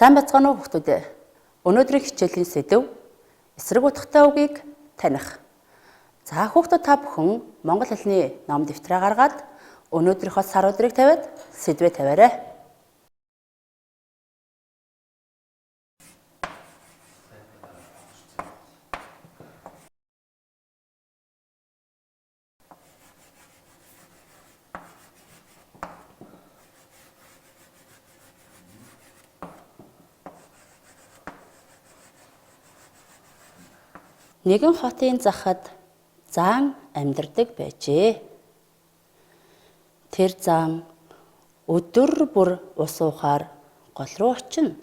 Сайн бацгаана уу хүүхдүүд. Өнөөдрийн хичээлийн сэдэв эсрэг утгатай үгийг таних. За хүүхдүүд та бүхэн монгол хэлний ном дэвтрээ гаргаад өнөөдрийнхөө сар өдрийг тавиад сэдвээ тавиарай. Нэгэн хотын захад заан амьдардаг байжээ. Тэр заан өдөр бүр ус уухаар гол руу очино.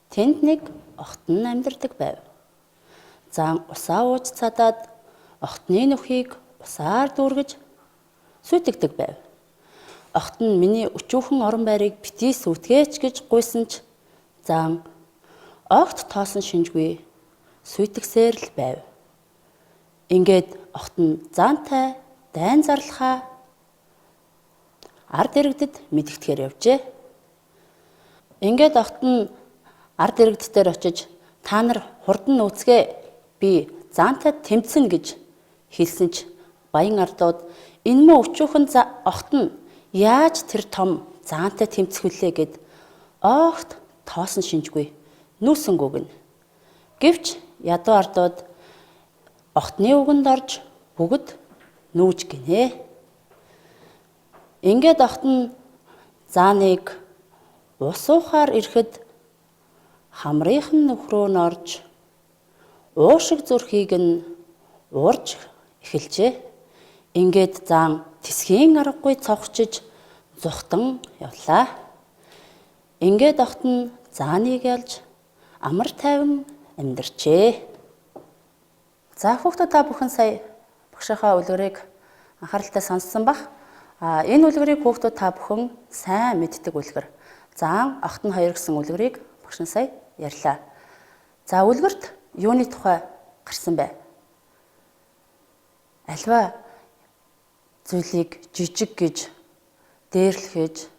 Тэнд нэг охтон амьдардаг байв. Заан усаа ууж цадаад охтны нүхийг усаар дүүргэж сүйтгэдэг байв. Охтон миний өчүүхэн орон байрыг битгий сүйтгэеч гэж гуйсан ч заан огт тоосон шинжгүй сүйтгэсээр л байв. Ингээд охтон заантай дайн зарлахаа ард иргэдэд мэдгэтгэхээр явжээ. Ингээд охтон ард иргэдээр очиж та нар хурдан нүүцгээ би заантай тэмцэнэ гэж хэлсэн ч баян ардууд энэ муу өчүүхэн охтон яаж тэр том заантай тэмцэх вүлээ гэд огт тоосон шинжгүй нүүсэн гүгнэ. Гэвч ядуу ардууд охтны үгэнд орж бүгд нүүж гинэ. Ингээд охтон зааныг ус уухаар ирэхэд хамрынхан нөхрөө нь орж уушиг зүрхийг нь уурж эхэлжээ. Ингээд заан тэсгийн аргагүй цовхчиж зүхтан явлаа. Ингээд охтон зааныг ялж амар тайван амьдарчээ. За хүүхдүүд та бүхэн сая багшийнхаа үлгэрийг анхааралтай сонссон бах. Энэ үлгэрийг хүүхдүүд та бүхэн сайн мэддэг үлгэр. Заан охтон хоёр гэсэн үлгэрийг багш нь сая ярьлаа. За үлгэрт юуны тухай гарсан бэ? Альва зүйлийг жижиг гэж дээрлэхэж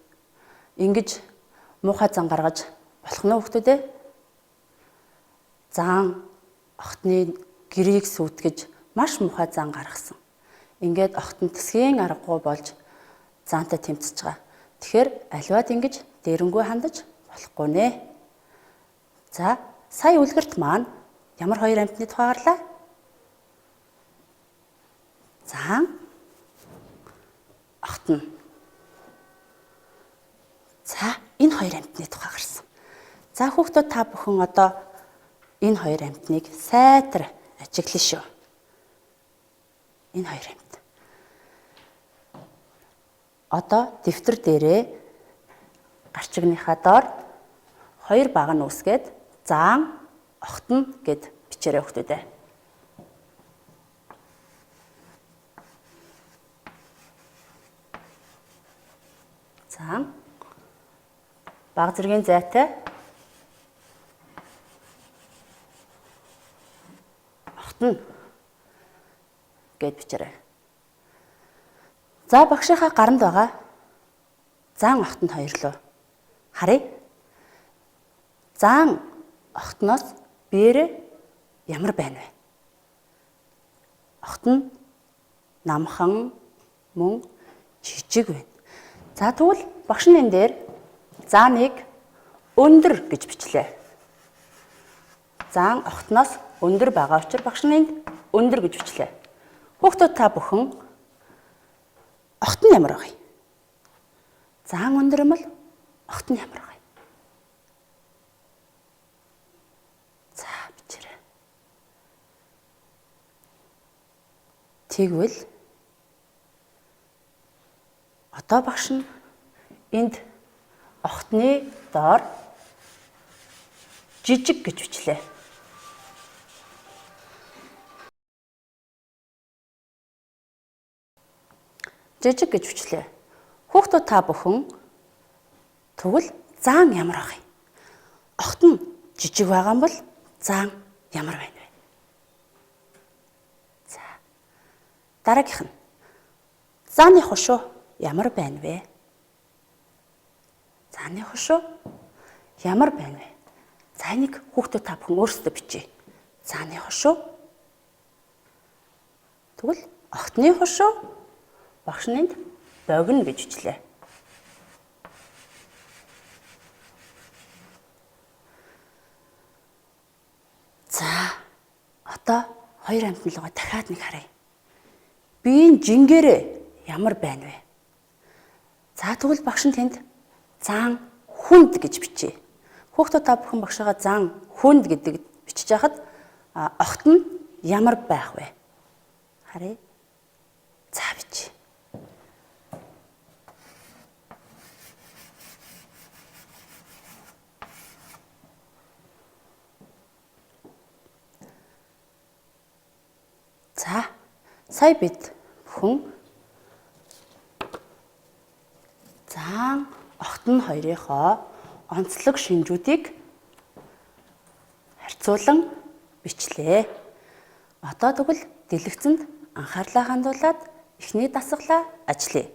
ингэж муухай зан гаргаж болох нь хүүхдүүд ээ? Заан охтны гэрийг сүйтгэж маш муухай зан гаргасан. Ингээд охтон тэсгийн аргагүй болж заантай тэмцэж байгаа. Тэгэхээр аливаад ингэж дээрэнгүй хандаж болохгүй нэ. За сая үлгэрт маань ямар хоёр амьтны тухай гарлаа? Заан, охтон. За энэ хоёр амьтны тухай гарсан. За хүүхдүүд та бүхэн одоо энэ хоёр амьтныг сайтар ажиглана шүү. Энэ хоёр амьт. Одоо дэвтэр дээрээ гарчигныхаа доор хоёр баг нь үүсгээд заан, охтон гэд бичээрэй хүүхдүүдээ. Заан, баг зэргийн зайтай, охтон гэд бичээрэй. За багшийнхаа гаранд байгаа заан охтон хоёрлоо харъя. Заан охтноос биеэр ямар байна вэ? Охтон намхан мөн жижиг байна. За тэгвэл багш нь энэ дээр зааныг өндөр гэж бичлээ. Заан охтноос өндөр байгаа учраас багш нь энд өндөр гэж бичлээ. Хүүхдүүд та бүхэн охтон ямар байгаа юм? Заан өндөр юм бол охтон ямар байгаа юм? За бичээрэй. Тэгвэл одоо багш нь энд охтны доор жижиг гэж бичлээ. Жижиг гэж бичлээ. Хүүхдүүд та бүхэн тэгвэл заан ямар байгаа юм? Охтон жижиг байгаа юм бол заан ямар байна вэ? За. Дараагийнх нь. Зааны хошуу ямар байна вэ? Зааны хошуу ямар байна вэ? За энийг хүүхдүүд та бүхэн өөрсдөө бичье. Цааны хошуу. Тэгвэл охтны хошуу багш нэнд богино гэж бичлээ. За одоо хоёр амьтналгаа дахиад нэг харъя. Биеийн жингээрээ ямар байна вэ? За тэгвэл багш нь тэнд зан хүнд гэж бичье. Хүүхдүүд та бүхэн багшаага зан хүнд гэдэг бичиж байхад огт нь ямар байх вэ? Харъя. За бичье. За сая бид бүхэн зан огт нь хоёрынхоо онцлог шинжүүдийг харьцуулан бичлээ. Одоо тэгвэл дэлгэцэнд анхаарлаа хандуулад эхний дасгалаа ажиллая.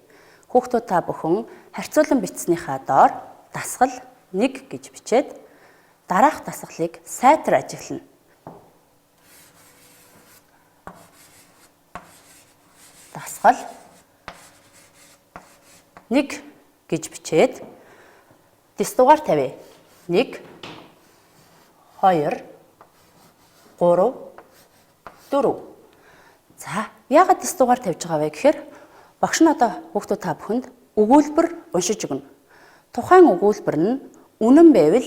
Хүүхдүүд та бүхэн харьцуулан бичснийхаа доор дасгал 1 гэж бичээд дараах дасгалыг сайтар ажиглана. Дасгал 1 гэж бичээд дэс дугаар тавья. 1 2 3 4. За яагаад дэс дугаар тавьж байгаа вэ гэхээр багш нь одоо хүүхдүүд та бүхэнд өгүүлбэр уншиж өгнө. Тухайн өгүүлбэр нь үнэн байвал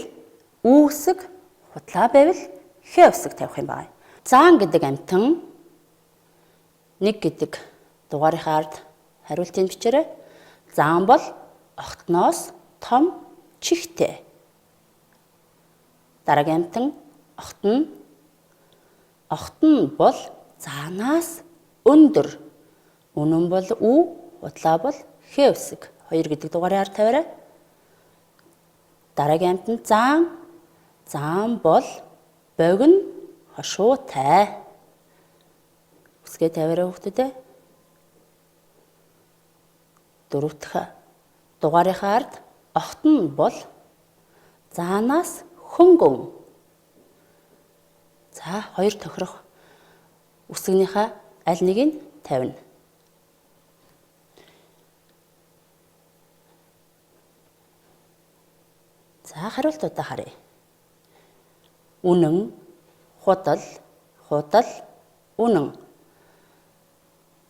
үү үсэг, худлаа байвал хэ үсэг тавих юм байна. Заан гэдэг амьтан 1 гэдэг дугаарынхаа ард хариултыг бичээрэй. Заан бол огтноос том чихтэй. Дараагийн амьтан огт нь бол заанаас өндөр. Үнэн бол үү, худлаа бол хэ үсэг. 2 гэдэг дугаарын ард тавиарай. Дараагийн амьтан заан бол богино хошуутай. Үсгээ тавиарай хүүхдүүдээ. 4 дахь дугаарынхаа ард огт нь бол заанаас хөнгөн. За 2 тохирох үсгнийхаа аль нэгийг тавина. За хариултуудаа харъя. Үнэн, худал, үнэн.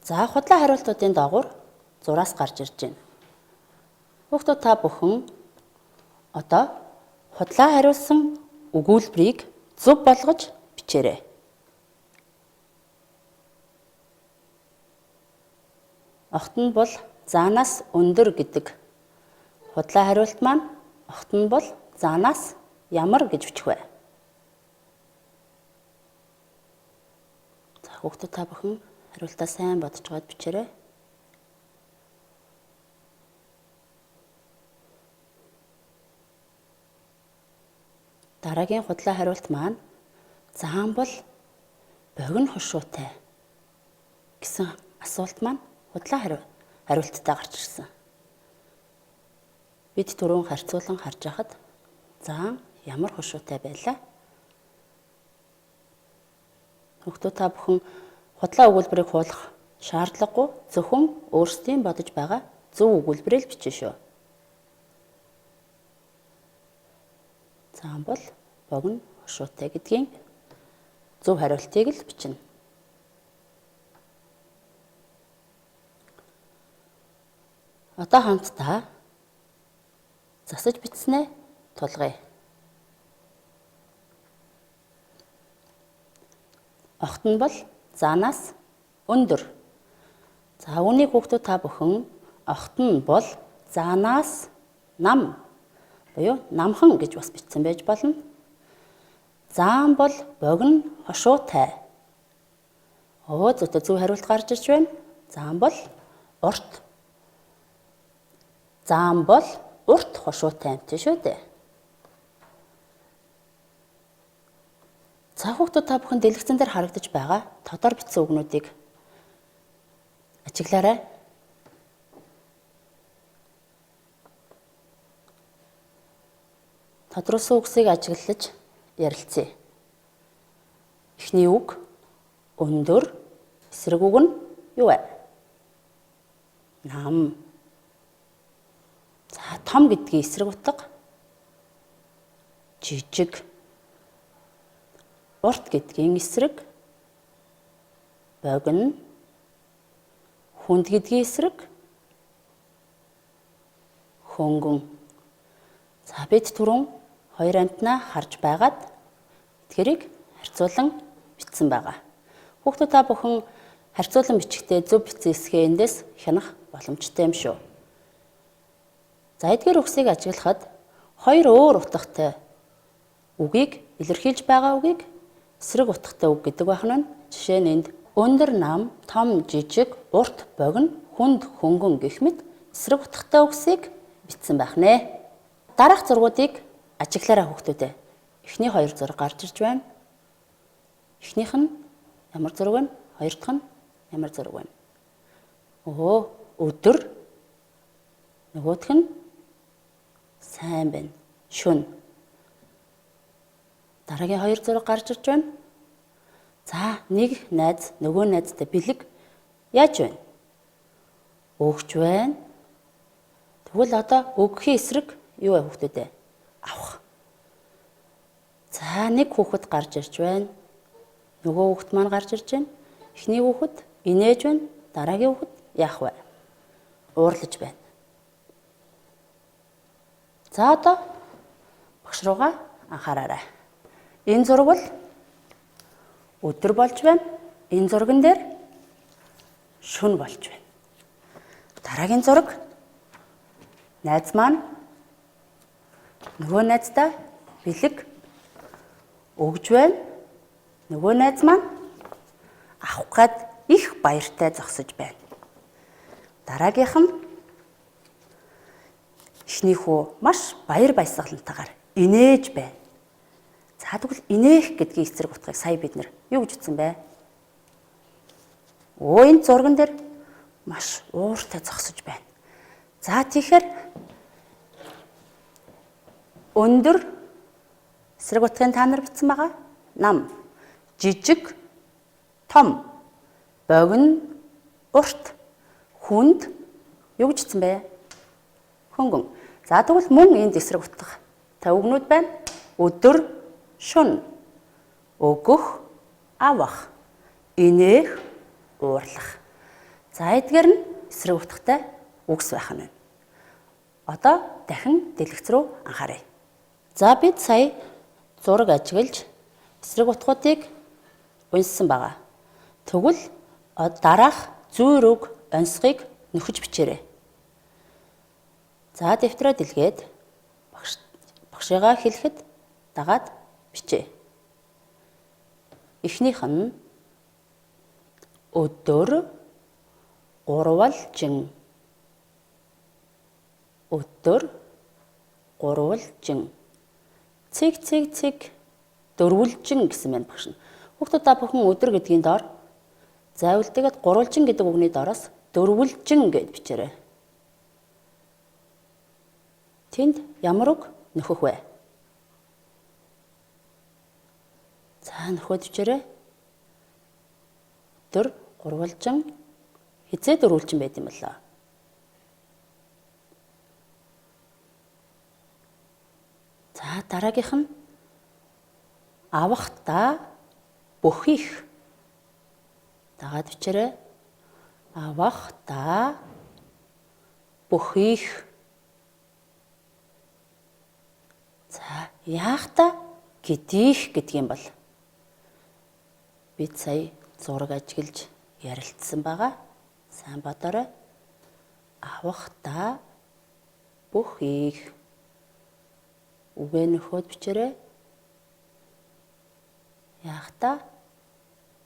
За худлаа хариултуудын доогуур зураас гарч ирж байна. Хүүхдүүд та бүхэн одоо худлаа хариулсан өгүүлбэрийг зөв болгож бичээрэй. Огт нь бол заанаас өндөр гэдэг худлаа хариулт маань огт нь бол заанаас ямар гэж бичих вэ? За хүүхдүүд та бүхэн хариултаа сайн бодож гоод бичээрэй. Дараагийн худлаа хариулт маань заан бол богино хошуутай гэсэн асуулт маань худлаа хариулттай гарч ирсэн. Бид түрүүн харьцуулан харж байхад заан ямар хошуутай байлаа? Хүүхдүүд та бүхэн худлаа өгүүлбэрийг хуулах шаардлагагүй зөвхөн өөрсдийн бодож байгаа зөв өгүүлбэрийг бичнэ шүү. Заан бол богино хошуутай гэдгийн зөв хариултыг л бичнэ. Одоо хамтдаа засаж бичснээ тулгая. Огт нь бол заанаас өндөр. За үүнийг хүүхдүүд та бүхэн огт нь бол заанаас нам буюу намхан гэж бас бичсэн байж болно. Заан бол богино хошуутай. Зөв хариулт гарч ирж байна. Заан бол урт. Заан бол урт хошуутай амт шүү дээ. За хүүхдүүд та бүхэн дэлгэцэн дээр харагдаж байгаа тодор бичсэн үгнүүдийг ажиглаарай. Тодруулсан үгсийг ажиглаж ярилцъя. Эхний үг өндөр, эсрэг үг нь юу вэ? Нам. За том гэдгийн эсрэг утга жижиг. Урт гэдгийн эсрэг богино. Хүнд гэдгийн эсрэг хөнгөн. За бид түрүүн хоёр амтнаа харж байгаад эдгээрийг харьцуулан бичсэн байгаа. Хүүхдүүд та бүхэн харьцуулан бичихдээ зөв бичсэн эсгээ эндээс хянах боломжтой юм шүү. За эдгээр үгсийг ажиглахад хоёр өөр утгатай үгийг илэрхийлж байгаа үгийг эсрэг утгатай үг гэдэг байна. Жишээ нь энд өндөр, нам, том, жижиг, урт, богино, хүнд, хөнгөн гэх мэт эсрэг утгатай үгсийг бичсэн байх нэ. Дараах зургуудыг ажиглаарай хүүхдүүдээ. Эхний хоёр зураг гарч ирж байна. Эхнийх нь ямар зураг вэ? Хоёр дахь нь ямар зураг вэ? Өдөр. Нөгөөх нь сайн байна. Шөнө. Дараагийн хоёр зураг гарч ирж байна. За нэг найз нөгөө найзтай бэлэг яаж байна? Өгч байна. Тэгвэл одоо өгөхийн эсрэг юу вэ хүүхдүүдээ? Авах. За нэг хүүхэд гарч ирж байна. Нөгөө хүүхэд маань гарч ирж байна. Эхний хүүхэд инээж байна. Дараагийн хүүхэд яах вэ? Уурлаж байна. За одоо багш руугаа анхаараарай. Энэ зураг бол өдөр болж байна. Энэ зурган дээр шөнө болж байна. Дараагийн зураг найз маань нөгөө найздаа бэлэг өгж байна. Нөгөө найз маань авах гээд их баяртай зогсож байна. Дараагийнх нь эхнийхүү маш баяр баясгалантайгаар инээж байна. За тэгвэл инээх гэдгийн эсрэг утгыг сая бид нэр юу гэж утсан бэ? Энэ зурган дээр маш ууртай зогсож байна. За тэгэхээр өндөр эсрэг утгын та нар бичсэн байгаа. Нам, жижиг, том, богино, урт, хүнд юу гэж утсан бэ? Хөнгөн. За тэгвэл мөн энд эсрэг утга та үгнүүд байна. Өдөр, шөнө, өгөх, авах, инээх, уурлах. За эдгээр нь эсрэг утгатай үгс байх нь. Одоо дахин дэлгэц рүү анхаарай. За бид сая зураг ажиглаж эсрэг утгуудыг уншсан байгаа. Тэгвэл дараах зүйр үг онцгойг нөхөж бичээрэй. За дэвтрээ дэлгээд багшигаа хэлэхэд дагаад бичээ. Эхнийх нь өдөр гурвалжин. Өдөр гурвалжин. Цэг дөрвөлжин гэсэн байна багш нь. Хүүхдүүд та бүхэн өдөр гэдгийн доор зайвалдаад гурвалжин гэдэг үгний доороос дөрвөлжин гэд бичээрэй. Тэнд ямар үг нөхөх вэ? За нөхөд бичээрэй. Өдөр гурвалжин хизээ дөрвөлжин байт юм болоо. За дараагийнх нь авахдаа бүхийх. Дагаад бичээрэй. Авахдаа бүхийх. За яахта гэдийх гэдэг юм бол бид сая зураг ажиглаж ярилцсан байгаа. Сайн бодоорой. Авахдаа бүхийх. Үгээ нөхөд бичээрэй. Яахта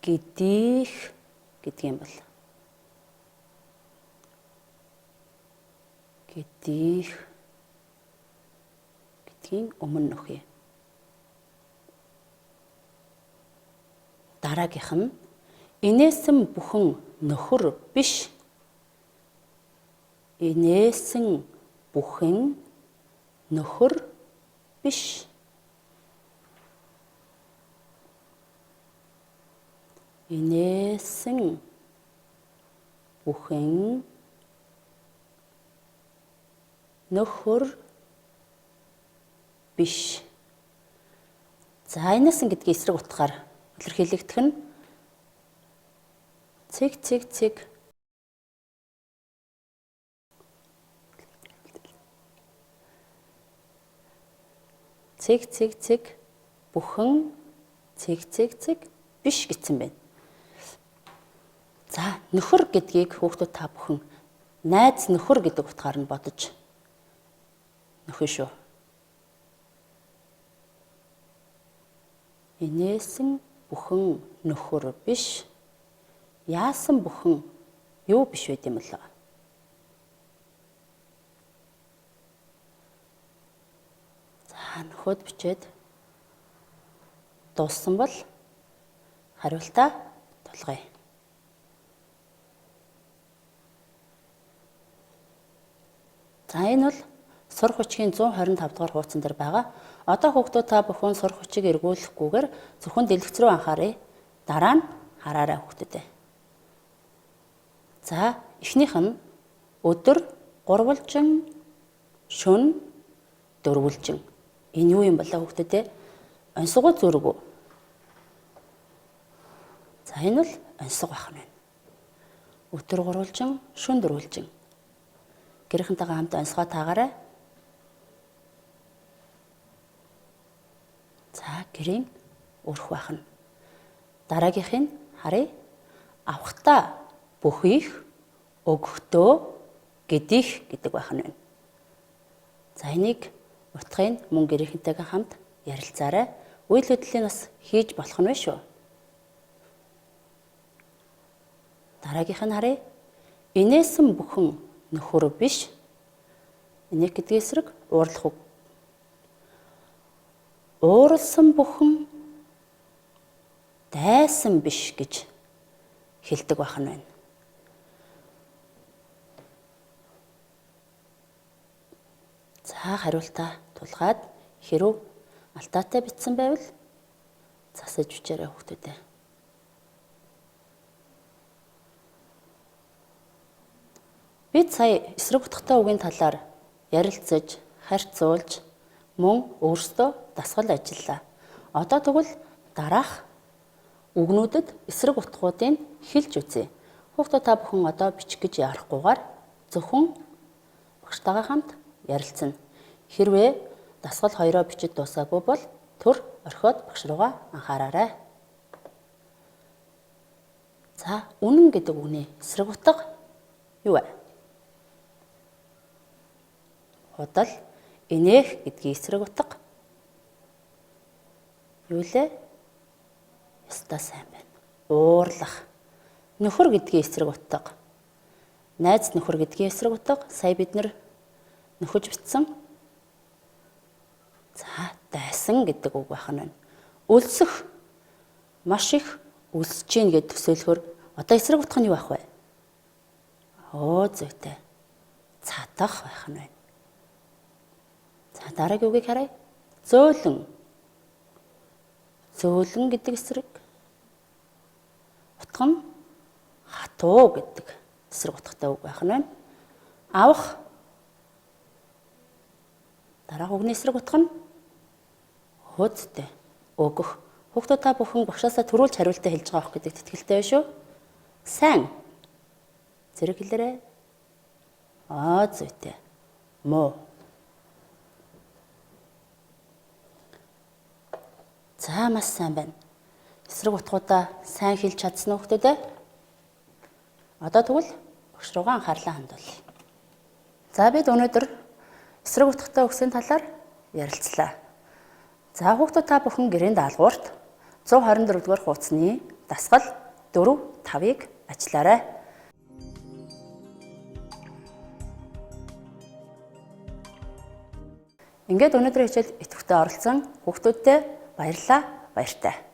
гэдийх гэдэг юм бол. Гэдийх гэдгийн өмнө нөхье. Дараагийнх нь инээсэн бүхэн нөхөр биш. Инээсэн бүхэн нөхөр биш. Инээсэн бүхэн нөхөр биш. За инээсэн гэдгийг эсрэг утгаар илэрхийлэгдэх нь цэг бүхэн цэг биш гэсэн байна. За нөхөр гэдгийг хүүхдүүд та бүхэн найз нөхөр гэдэг утгаар нь бодож нөхөн шүү. Инээсэн бүхэн нөхөр биш. Яасан бүхэн юу биш байд юм лээ. За нөхөд бичээд дууссан бол хариултаа тулгая. За энэ бол сурах хүчгийн 125 дугаар хуудсан дээр байгаа. Одоо хүүхдүүд та бүхэн сурах хүчийг эргүүлэхгүйгээр зөвхөн дэлгэц рүү анхаарай. Дараа нь хараарай хүүхдүүдээ. За эхнийх нь өдөр гурвалжин, шөнө дөрвөлжин. Энэ юу юм болоо хүүхдүүдээ? Онцгой зүрэг үү? За энэ бол онцгой байх нь байна. Өдөр гурвалжин, шөнө дөрвөлжин. Гэрхэнтэйгээ хамт онцгой таагаарай. За гэрийн өрх байх нь. Дараагийнхыг харъя. Авахта бүхийх, өгөхдөө гэдих гэдэг байх нь байна. За энийг утгыг мөн гэрхэнтэйгээ хамт ярилцаарай. Үйл хөдлөлийг бас хийж болох нь байна шүү. Дараагийнх нь харъя. Инээсэн бүхэн нөхөр биш. Инээх гэдгийн эсрэг уурлах үг. Ууралсан бүхэн дайсан биш гэж хэлдэг байх нь байна. За хариултаа тулгаад хэрв алтаатай бичсэн байвал засаж бичээрэй хүүхдүүдээ. Бид сая эсрэг утгатай үгийн талаар ярилцаж, харьцуулж, мөн өөрсдөө дасгал ажиллаа. Одоо тэгвэл дараах үгнүүдэд эсрэг утгуудыг хэлж үзье. Хүүхдүүд та бүхэн одоо бичих гэж ярахгүйгээр зөвхөн багштайгаа хамт ярилцсан. Хэрвээ дасгал хоёроо бичиж дуусаагүй бол төр орхиод багш руугаа анхаараарай. За үнэн гэдэг үгний эсрэг утга юу вэ? Худал, инээх гэдгийн эсрэг утга юу лээ? Ястаа сайн байна. Уурлах. Нөхөр гэдгийн эсрэг утга. Найз нөхөр гэдгийн эсрэг утга сая бид нөхөж бичсэн. За дайсан гэдэг үг байх нь. Өлсөх. Маш их өлсөж гин гэд төсөөлөхөр одоо эсрэг утга нь юу байх вэ? Зүйтэй. Цадах байх нь байна. За дараагийн үгийг харъя. Зөөлөн. Зөөлөн гэдэг эсрэг утга нь хатуу гэдэг эсрэг утгатай үг байх нь байна. Авах. Дараах үгний эсрэг утга нь хөөцтэй. Өгөх. Хүүхдүүд та бүхэн багшаасаа төрүүлж хариултаа хэлж байгаа байх гэдэгт итгэлтэй байна шүү. Сайн. Зэрэг хэлээрэй. Зүйтэй. Муу. За маш сайн байна. Эсрэг утгуудаа сайн хэлж чадсан уу хүүхдүүдээ? Одоо тэгвэл багш руугаа анхаарлаа хандуулъя. За бид өнөөдөр эсрэг утгатай үгсийн талаар ярилцлаа. За хүүхдүүд та бүхэн гэрийн даалгаварт 124 дугаар хуудасны дасгал 4, 5-ыг ажиллаарай. Ингээд өнөөдрийн хичээлд идэвхтэй оролцсон хүүхдүүдтэй баярлалаа. Баяртай.